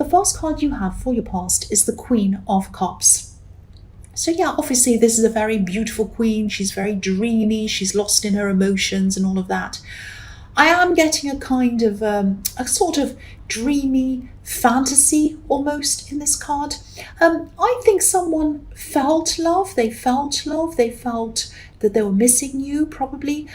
the first card you have for your past is the Queen of Cups. So yeah, obviously this is a very beautiful queen. She's very dreamy. She's lost in her emotions and all of that. I am getting a kind of a sort of dreamy fantasy almost in this card. I think someone felt love. They felt love. They felt that they were missing you, probably.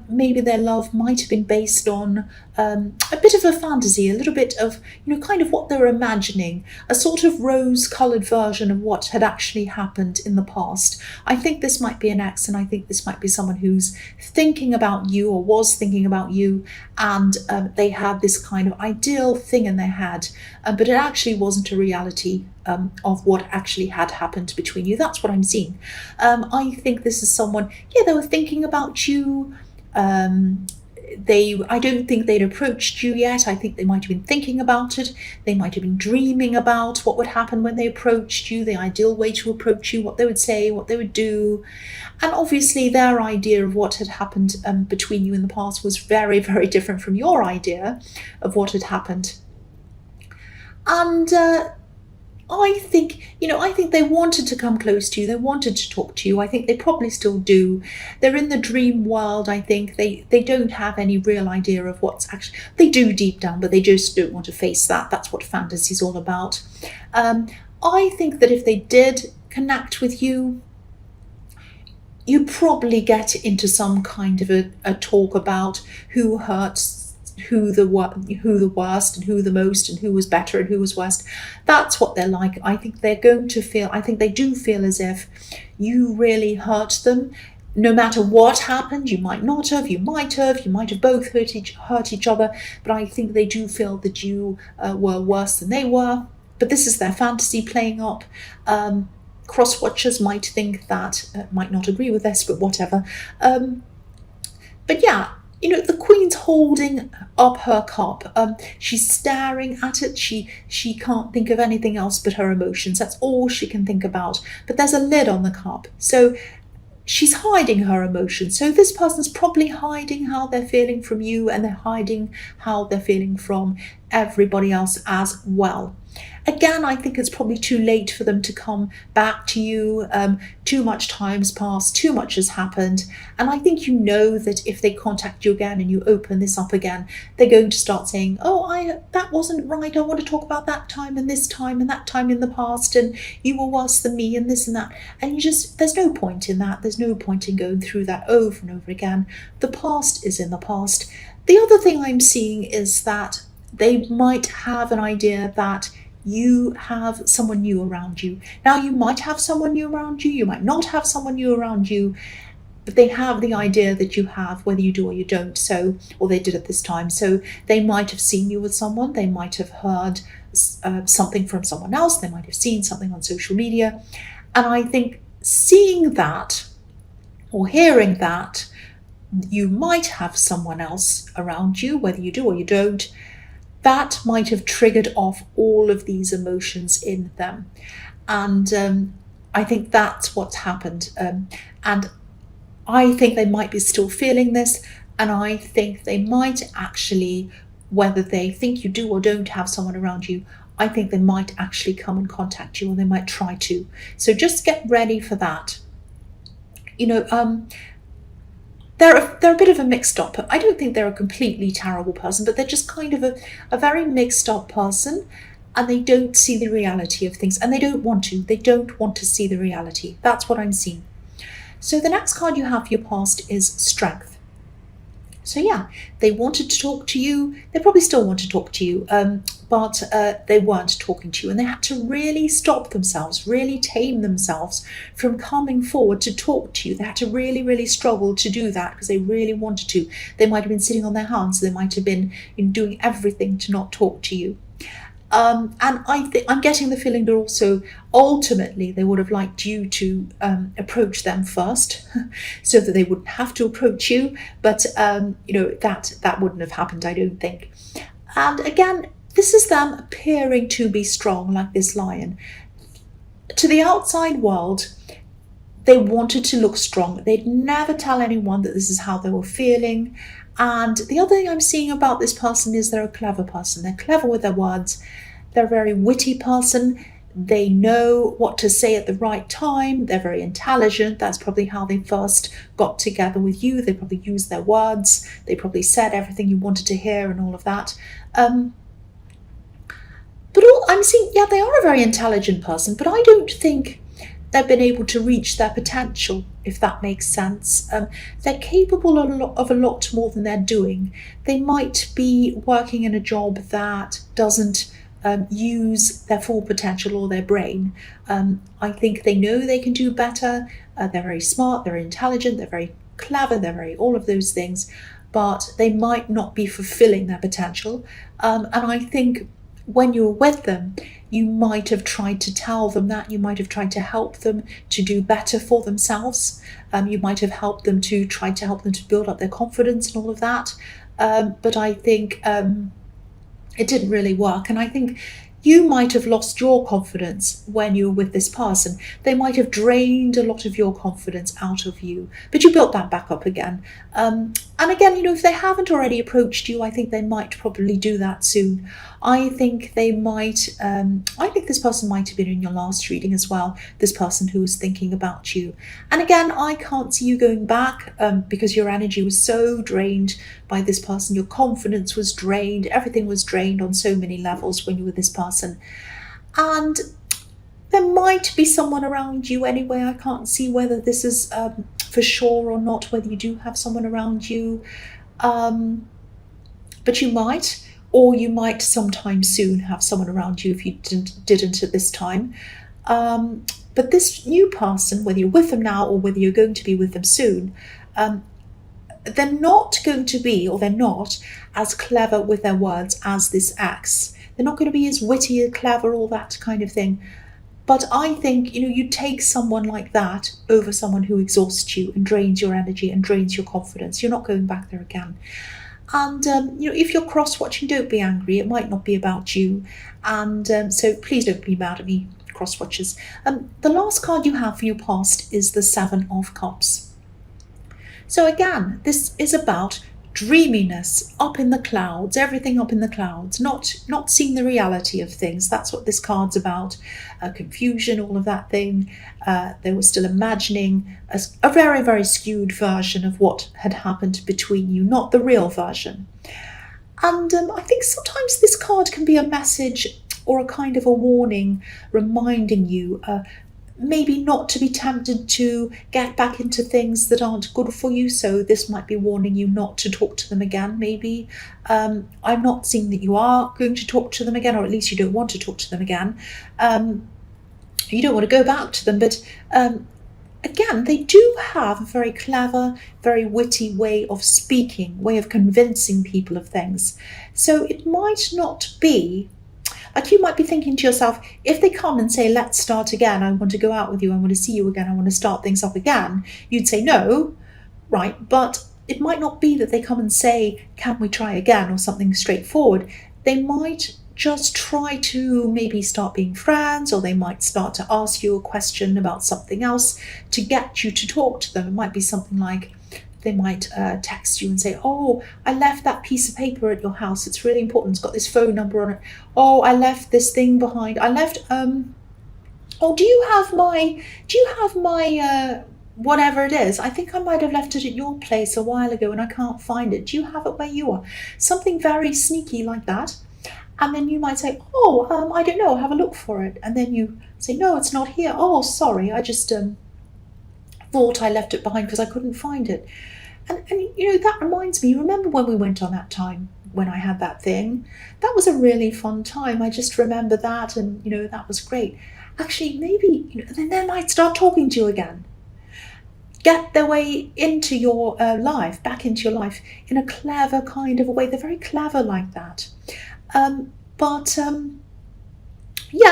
Maybe their love might have been based on a bit of a fantasy, a little bit of, kind of what they were imagining, a sort of rose-coloured version of what had actually happened in the past. I think this might be an ex, and I think this might be someone who's thinking about you or was thinking about you, and they had this kind of ideal thing in their head, but it actually wasn't a reality of what actually had happened between you. That's what I'm seeing. I think this is someone, they were thinking about you. I don't think they'd approached you yet. I think they might have been thinking about it. They might have been dreaming about what would happen when they approached you, the ideal way to approach you, what they would say, what they would do. And obviously their idea of what had happened between you in the past was very, very different from your idea of what had happened. And I think they wanted to come close to you. They wanted to talk to you. I think they probably still do. They're in the dream world. I think they don't have any real idea of what's actually, they do deep down, but they just don't want to face that. That's what fantasy is all about. I think that if they did connect with you, you probably get into some kind of a talk about who hurts who the worst and who the most and who was better and who was worst. That's what they're like. I think they do feel as if you really hurt them. No matter what happened, you might not have, you might have both hurt each other, but I think they do feel that you were worse than they were. But this is their fantasy playing up. Cross-watchers might think that, might not agree with this, but whatever. But yeah, the Queen's holding up her cup. She's staring at it. She can't think of anything else but her emotions. That's all she can think about. But there's a lid on the cup. So she's hiding her emotions. So this person's probably hiding how they're feeling from you, and they're hiding how they're feeling from everybody else as well. Again, I think it's probably too late for them to come back to you. Too much time's passed, too much has happened. And I think that if they contact you again and you open this up again, they're going to start saying, that wasn't right. I want to talk about that time and this time and that time in the past, and you were worse than me and this and that. And there's no point in that. There's no point in going through that over and over again. The past is in the past. The other thing I'm seeing is that they might have an idea that you have someone new around you. Now, you might have someone new around you, you might not have someone new around you, but they have the idea that you have, whether you do or you don't, or they did at this time. So they might have seen you with someone, they might have heard something from someone else, they might have seen something on social media. And I think seeing that or hearing that you might have someone else around you, whether you do or you don't, that might have triggered off all of these emotions in them. And I think that's what's happened. And I think they might be still feeling this. And I think they might actually, whether they think you do or don't have someone around you, I think they might actually come and contact you, or they might try to. So just get ready for that. They're a bit of a mixed up. I don't think they're a completely terrible person, but they're just kind of a very mixed up person, and they don't see the reality of things, and they don't want to. They don't want to see the reality. That's what I'm seeing. So the next card you have for your past is Strength. So yeah, they wanted to talk to you. They probably still want to talk to you, but they weren't talking to you, and they had to really stop themselves, really tame themselves from coming forward to talk to you. They had to really, really struggle to do that because they really wanted to. They might have been sitting on their hands. They might have been doing everything to not talk to you. And I'm getting the feeling that also ultimately they would have liked you to approach them first so that they wouldn't have to approach you. But, that wouldn't have happened, I don't think. And again, this is them appearing to be strong, like this lion. To the outside world, they wanted to look strong. They'd never tell anyone that this is how they were feeling. And the other thing I'm seeing about this person is they're a clever person. They're clever with their words. They're a very witty person. They know what to say at the right time. They're very intelligent. That's probably how they first got together with you. They probably used their words. They probably said everything you wanted to hear and all of that. But I'm seeing, yeah, they are a very intelligent person, but I don't think they've been able to reach their potential, if that makes sense. They're capable of a lot more than they're doing. They might be working in a job that doesn't use their full potential or their brain. I think they know they can do better. They're very smart, they're intelligent, they're very clever, they're very all of those things, but they might not be fulfilling their potential. And I think when you're with them, you might have tried to tell them that. You might have tried to help them to do better for themselves. You might have helped them to try to help them to build up their confidence and all of that. But I think it didn't really work. And I think you might have lost your confidence when you were with this person. They might have drained a lot of your confidence out of you, but you built that back up again. And again, if they haven't already approached you, I think they might probably do that soon. I think they might, I think this person might have been in your last reading as well, this person who was thinking about you. And again, I can't see you going back because your energy was so drained by this person. Your confidence was drained. Everything was drained on so many levels when you were with this person. And there might be someone around you anyway. I can't see whether this is for sure or not, whether you do have someone around you. But you might, or you might sometime soon have someone around you if you didn't at this time. But this new person, whether you're with them now or whether you're going to be with them soon, they're not going to be, or they're not as clever with their words as this ex. They're not going to be as witty, clever, all that kind of thing. But I think, you take someone like that over someone who exhausts you and drains your energy and drains your confidence. You're not going back there again. And, if you're cross-watching, don't be angry. It might not be about you. And so please don't be mad at me, cross-watchers. The last card you have for your past is the Seven of Cups. So again, this is about dreaminess, up in the clouds, everything up in the clouds, not seeing the reality of things. That's what this card's about. Confusion, all of that thing. They were still imagining a very, very skewed version of what had happened between you, not the real version. And I think sometimes this card can be a message or a kind of a warning, reminding you maybe not to be tempted to get back into things that aren't good for you. So this might be warning you not to talk to them again, maybe. I'm not seeing that you are going to talk to them again, or at least you don't want to talk to them again. You don't want to go back to them, but again, they do have a very clever, very witty way of speaking, way of convincing people of things. So it might not be, like you might be thinking to yourself, if they come and say, let's start again, I want to go out with you, I want to see you again, I want to start things up again, you'd say no, right? But it might not be that they come and say, can we try again, or something straightforward. They might just try to maybe start being friends, or they might start to ask you a question about something else to get you to talk to them. It might be something like, they might text you and say, oh, I left that piece of paper at your house. It's really important. It's got this phone number on it. Oh, I left this thing behind. I left, oh, do you have my, whatever it is? I think I might have left it at your place a while ago and I can't find it. Do you have it where you are? Something very sneaky like that. And then you might say, oh, I don't know, have a look for it. And then you say, no, it's not here. Oh, sorry, I just thought I left it behind because I couldn't find it. And that reminds me, remember when we went on that time when I had that thing? That was a really fun time. I just remember that, and that was great. Actually, maybe then they might start talking to you again. Get their way into your life, back into your life in a clever kind of a way. They're very clever like that. Yeah,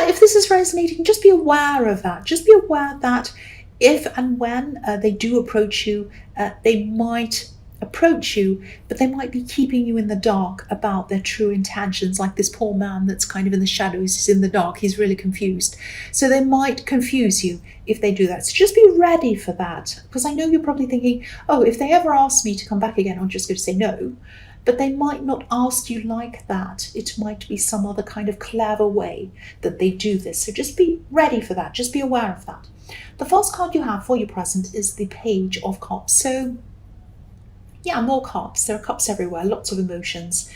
if this is resonating, just be aware of that. Just be aware that if and when they do approach you, they might approach you, but they might be keeping you in the dark about their true intentions, like this poor man that's kind of in the shadows, he's in the dark, he's really confused. So they might confuse you if they do that. So just be ready for that, because I know you're probably thinking, oh, if they ever ask me to come back again, I'm just going to say no. but they might not ask you like that. It might be some other kind of clever way that they do this. So just be ready for that. Just be aware of that. The first card you have for your present is the Page of Cups. So yeah, more cups. There are cups everywhere, lots of emotions.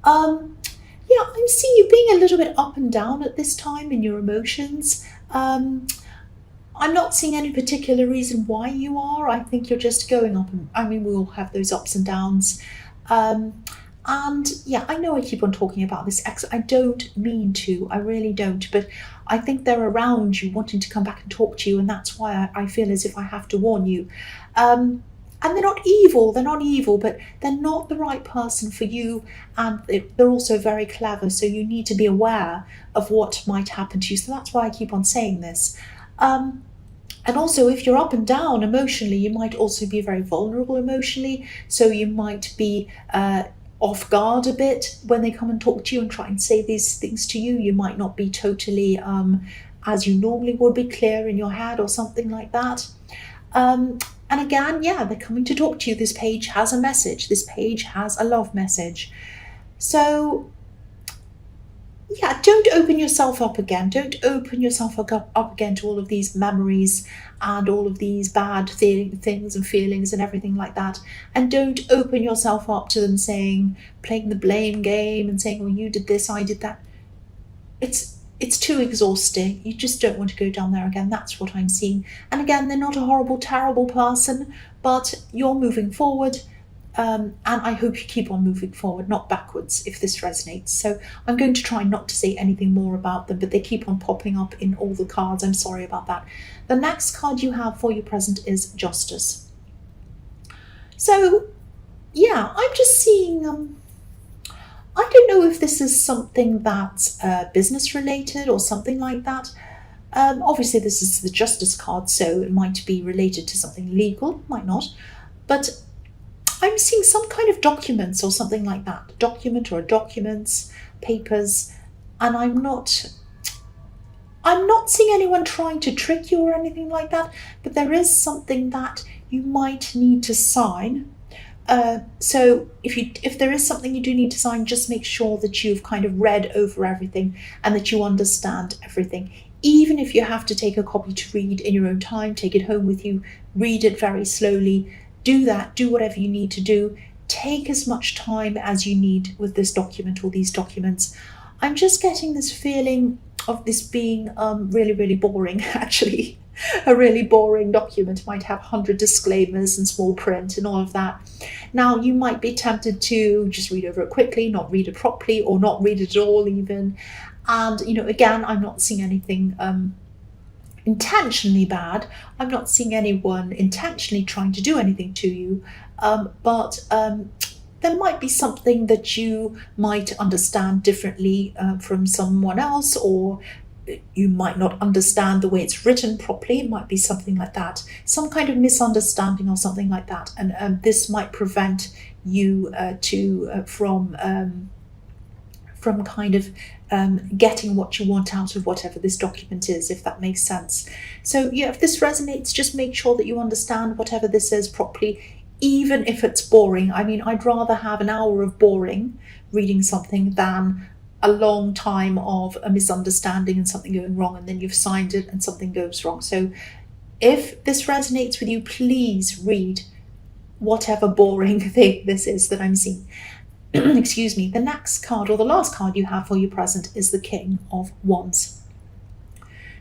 Yeah, I'm seeing you being a little bit up and down at this time in your emotions. I'm not seeing any particular reason why you are. I think you're just going up. I mean, we all have those ups and downs. And yeah, I know I keep on talking about this ex. I don't mean to. I really don't. But I think they're around you wanting to come back and talk to you. And that's why I feel as if I have to warn you. And they're not evil, but they're not the right person for you. And they're also very clever. So you need to be aware of what might happen to you. So that's why I keep on saying this. And also, if you're up and down emotionally, you might also be very vulnerable emotionally. So you might be off guard a bit when they come and talk to you and try and say these things to you. You might not be totally, as you normally would be, clear in your head or something like that. And again, yeah, they're coming to talk to you. This page has a message. This page has a love message. So yeah, don't open yourself up again. Don't open yourself up again to all of these memories and all of these bad things and feelings and everything like that. And don't open yourself up to them playing the blame game and saying, oh, you did this, I did that. It's too exhausting. You just don't want to go down there again. That's what I'm seeing. And again, they're not a horrible, terrible person, but you're moving forward. And I hope you keep on moving forward, not backwards, if this resonates. So I'm going to try not to say anything more about them, but they keep on popping up in all the cards. I'm sorry about that. The next card you have for your present is Justice. So yeah, I'm just seeing... I don't know if this is something that's business related or something like that. Obviously, this is the Justice card, so it might be related to something legal, might not. But I'm seeing some kind of documents or something like that. Document or documents, papers, and I'm not seeing anyone trying to trick you or anything like that, but there is something that you might need to sign. So if there is something you do need to sign, just make sure that you've kind of read over everything and that you understand everything. Even if you have to take a copy to read in your own time, take it home with you, read it very slowly, do that, do whatever you need to do. Take as much time as you need with this document or these documents. I'm just getting this feeling of this being really, really boring, actually. A really boring document might have 100 disclaimers and small print and all of that. Now, you might be tempted to just read over it quickly, not read it properly, or not read it at all even. And, again, I'm not seeing anything intentionally bad. I'm not seeing anyone intentionally trying to do anything to you. But there might be something that you might understand differently from someone else, or you might not understand the way it's written properly. It might be something like that, some kind of misunderstanding or something like that, and this might prevent you from kind of getting what you want out of whatever this document is, if that makes sense. So yeah, if this resonates, just make sure that you understand whatever this is properly, even if it's boring. I mean, I'd rather have an hour of boring reading something than a long time of a misunderstanding and something going wrong, and then you've signed it and something goes wrong. So if this resonates with you, please read whatever boring thing this is that I'm seeing. Excuse me. The next card, or the last card you have for your present, is the King of Wands.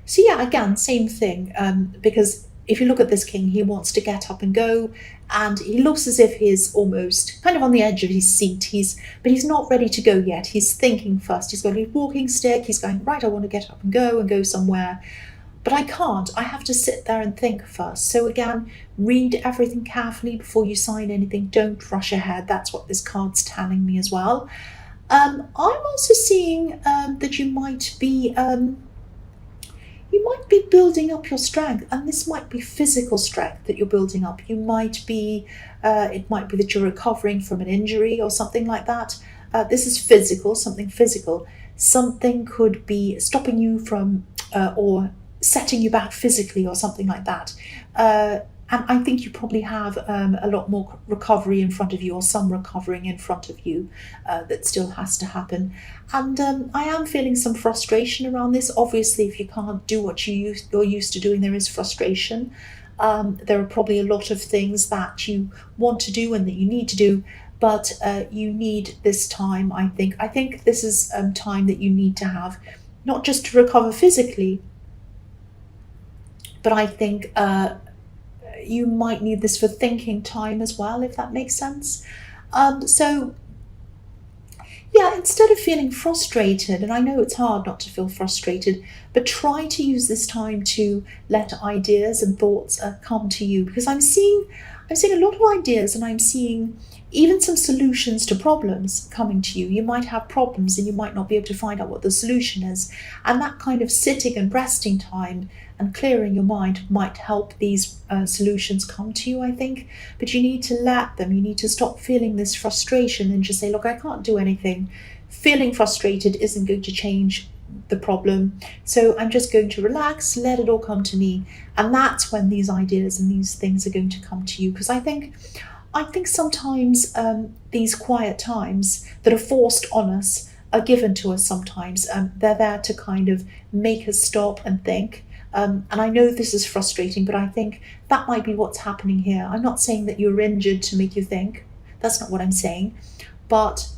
So yeah, again, same thing, because if you look at this king, he wants to get up and go, and he looks as if he's almost kind of on the edge of his seat. But he's not ready to go yet. He's thinking first. He's got a walking stick. He's going, right, I want to get up and go somewhere. But I can't. I have to sit there and think first. So again, read everything carefully before you sign anything. Don't rush ahead. That's what this card's telling me as well. I'm also seeing that you might be building up your strength, and this might be physical strength that you're building up. You might be, it might be that you're recovering from an injury or something like that. This is physical, something physical. Something could be stopping you from, or setting you back physically or something like that. And I think you probably have a lot more recovery in front of you, or some recovering in front of you, that still has to happen. And I am feeling some frustration around this. Obviously, if you can't do what you're used to doing, there is frustration. There are probably a lot of things that you want to do and that you need to do, but you need this time, I think. I think this is time that you need to have, not just to recover physically, but I think you might need this for thinking time as well, if that makes sense. So, yeah, instead of feeling frustrated, and I know it's hard not to feel frustrated, but try to use this time to let ideas and thoughts come to you, because I'm seeing a lot of ideas, and I'm seeing even some solutions to problems coming to you. You might have problems and you might not be able to find out what the solution is. And that kind of sitting and resting time and clearing your mind might help these solutions come to you, I think. But you need to let them. You need to stop feeling this frustration and just say, look, I can't do anything. Feeling frustrated isn't going to change the problem. So I'm just going to relax, let it all come to me. And that's when these ideas and these things are going to come to you. Because I think sometimes these quiet times that are forced on us are given to us sometimes. They're there to kind of make us stop and think. And I know this is frustrating, but I think that might be what's happening here. I'm not saying that you're injured to make you think. That's not what I'm saying. But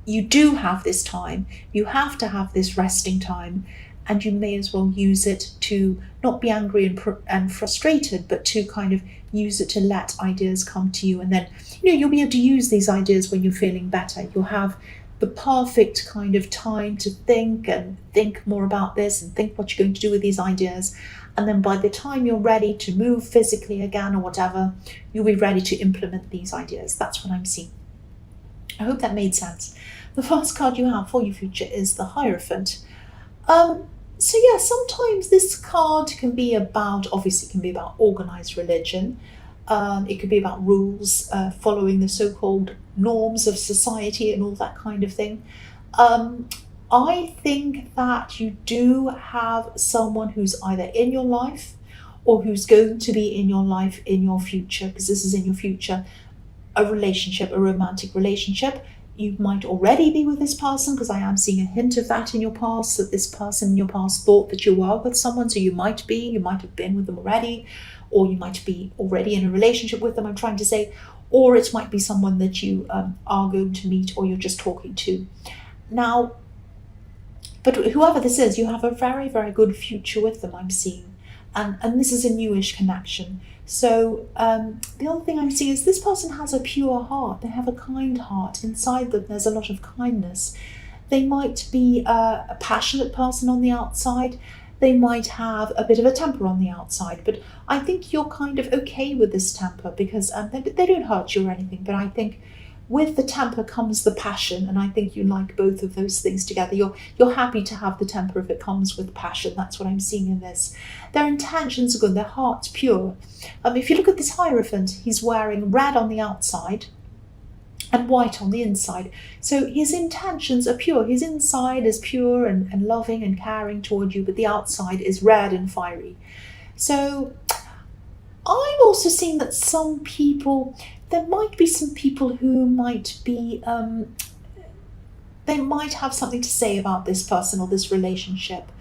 you do have this time. You have to have this resting time. And you may as well use it to not be angry and frustrated, but to kind of use it to let ideas come to you. And then, you'll be able to use these ideas when you're feeling better. You'll have the perfect kind of time to think and think more about this and think what you're going to do with these ideas. And then by the time you're ready to move physically again or whatever, you'll be ready to implement these ideas. That's what I'm seeing. I hope that made sense. The first card you have for your future is the Hierophant. So yeah, sometimes this card can be about organized religion. It could be about rules, following the so-called norms of society and all that kind of thing. I think that you do have someone who's either in your life or who's going to be in your life in your future, because this is in your future, a relationship, a romantic relationship. You might already be with this person, because I am seeing a hint of that in your past, that this person in your past thought that you were with someone. So you might have been with them already, or you might be already in a relationship with them, I'm trying to say, or it might be someone that you are going to meet or you're just talking to. Now, but whoever this is, you have a very, very good future with them, I'm seeing. And this is a newish connection. So the other thing I'm seeing is this person has a pure heart. They have a kind heart. Inside them, there's a lot of kindness. They might be a passionate person on the outside. They might have a bit of a temper on the outside. But I think you're kind of okay with this temper, because they don't hurt you or anything. But I think with the temper comes the passion, and I think you like both of those things together. You're happy to have the temper if it comes with passion. That's what I'm seeing in this. Their intentions are good, their heart's pure. If you look at this Hierophant, he's wearing red on the outside and white on the inside. So his intentions are pure. His inside is pure and loving and caring toward you, but the outside is red and fiery. So I'm also seeing that there might be some people who might be, they might have something to say about this person or this relationship.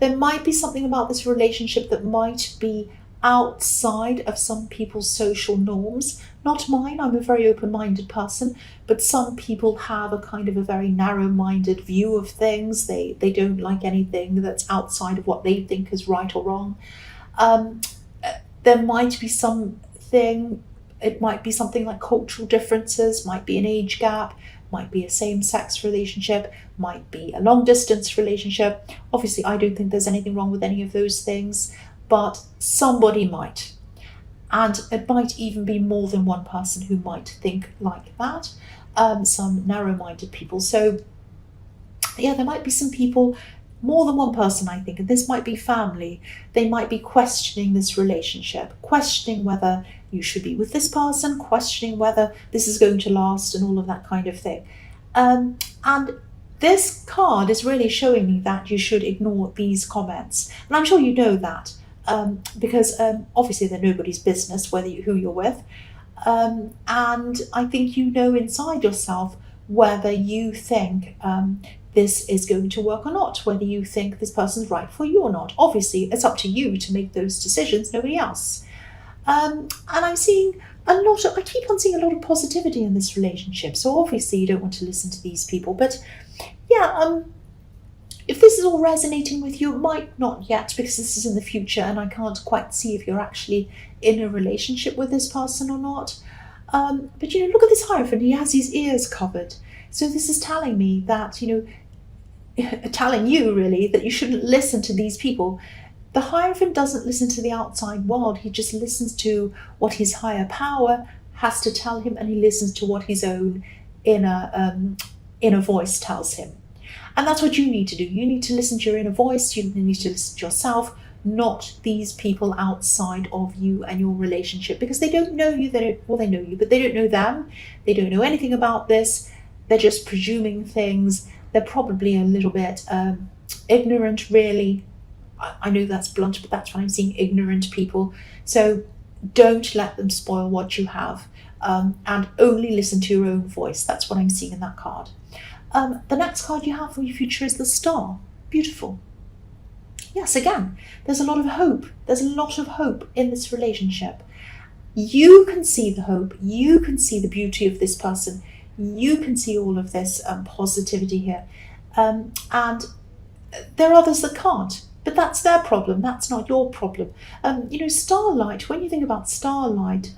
There might be something about this relationship that might be outside of some people's social norms. Not mine, I'm a very open-minded person, but some people have a kind of a very narrow-minded view of things. They don't like anything that's outside of what they think is right or wrong. There might be something, it might be something like cultural differences, might be an age gap, might be a same-sex relationship, might be a long-distance relationship. Obviously, I don't think there's anything wrong with any of those things, but somebody might. And it might even be more than one person who might think like that, some narrow-minded people. So, yeah, there might be some people, more than one person, I think, and this might be family. They might be questioning this relationship, questioning whether you should be with this person, questioning whether this is going to last and all of that kind of thing. And this card is really showing me that you should ignore these comments. And I'm sure you know that. because obviously they're nobody's business who you're with. And I think you know inside yourself whether you think this is going to work or not, whether you think this person's right for you or not. Obviously, it's up to you to make those decisions, nobody else. And I'm seeing I keep on seeing a lot of positivity in this relationship. So obviously you don't want to listen to these people. But yeah, if this is all resonating with you, it might not yet, because this is in the future and I can't quite see if you're actually in a relationship with this person or not. But look at this Hierophant, he has his ears covered. So this is telling me that, telling you really that you shouldn't listen to these people. The Hierophant doesn't listen to the outside world, he just listens to what his higher power has to tell him, and he listens to what his own inner voice tells him. And that's what you need to do. You need to listen to your inner voice, you need to listen to yourself, not these people outside of you and your relationship, because they don't know you. They know you, but they don't know them. They don't know anything about this. They're just presuming things. They're probably a little bit ignorant, really. I know that's blunt, but that's what I'm seeing, ignorant people. So don't let them spoil what you have, and only listen to your own voice. That's what I'm seeing in that card. The next card you have for your future is the Star. Beautiful. Yes, again, there's a lot of hope. There's a lot of hope in this relationship. You can see the hope. You can see the beauty of this person. You can see all of this positivity here. And there are others that can't. But that's their problem. That's not your problem. Starlight, when you think about starlight,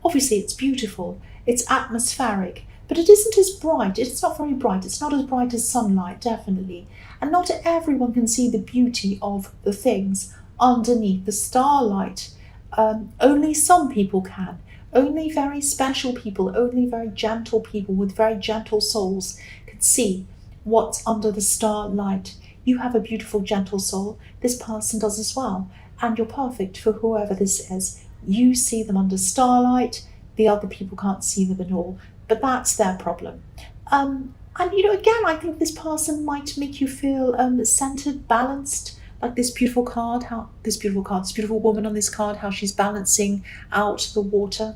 obviously it's beautiful. It's atmospheric. But it isn't as bright. It's not very bright. It's not as bright as sunlight, definitely. And not everyone can see the beauty of the things underneath the starlight. Only some people can. Only very special people, only very gentle people with very gentle souls can see what's under the starlight. You have a beautiful, gentle soul. This person does as well. And you're perfect for whoever this is. You see them under starlight. The other people can't see them at all. But that's their problem. And again, I think this person might make you feel centered, balanced, like this beautiful woman on this card, how she's balancing out the water.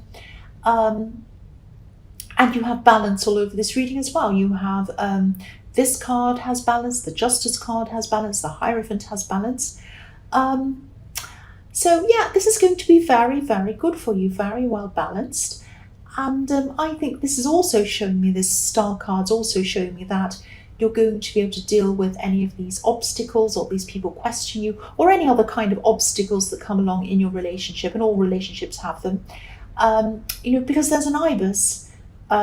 And you have balance all over this reading as well. You have this card has balance, the Justice card has balance, the Hierophant has balance. So yeah, this is going to be very, very good for you, very well balanced. And I think this is also showing me, this Star card's also showing me that you're going to be able to deal with any of these obstacles, or these people question you, or any other kind of obstacles that come along in your relationship, and all relationships have them. Because there's an ibis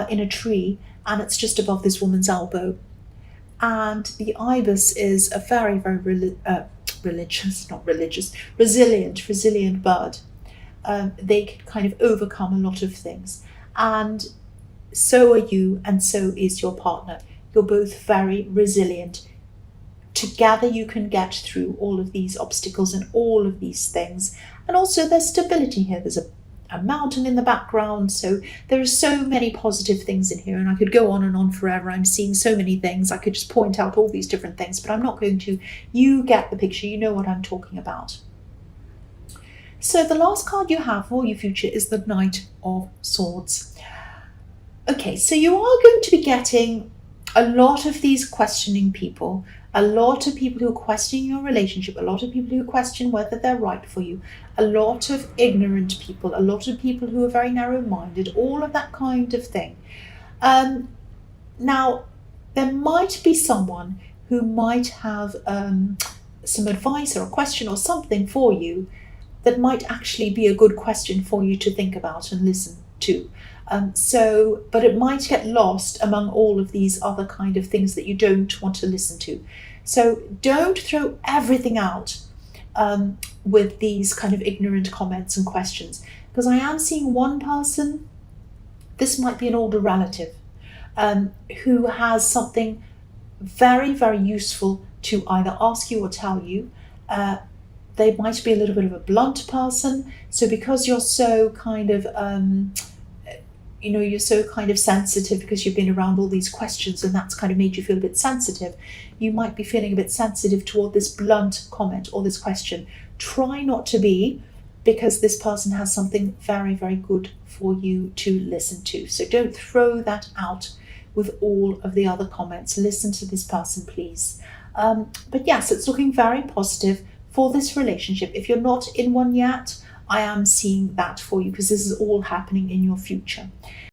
in a tree, and it's just above this woman's elbow. And the ibis is a very, very resilient bird. They can kind of overcome a lot of things. And so are you, and so is your partner. You're both very resilient. Together you can get through all of these obstacles and all of these things. And also there's stability here. There's a mountain in the background. So there are so many positive things in here, and I could go on and on forever. I'm seeing so many things. I could just point out all these different things, but I'm not going to. You get the picture. You know what I'm talking about. So the last card you have for your future is the Knight of Swords. Okay, so you are going to be getting a lot of these questioning people, a lot of people who are questioning your relationship, a lot of people who question whether they're right for you, a lot of ignorant people, a lot of people who are very narrow-minded, all of that kind of thing. Now, there might be someone who might have some advice or a question or something for you that might actually be a good question for you to think about and listen to. But it might get lost among all of these other kind of things that you don't want to listen to. So don't throw everything out with these kind of ignorant comments and questions, because I am seeing one person, this might be an older relative, who has something very, very useful to either ask you or tell you. They might be a little bit of a blunt person. So because you're so kind of you're so kind of sensitive because you've been around all these questions and that's kind of made you feel a bit sensitive. You might be feeling a bit sensitive toward this blunt comment or this question. Try not to be, because this person has something very, very good for you to listen to. So don't throw that out with all of the other comments. Listen to this person, please. But yes, it's looking very positive for this relationship. If you're not in one yet, I am seeing that for you, because this is all happening in your future.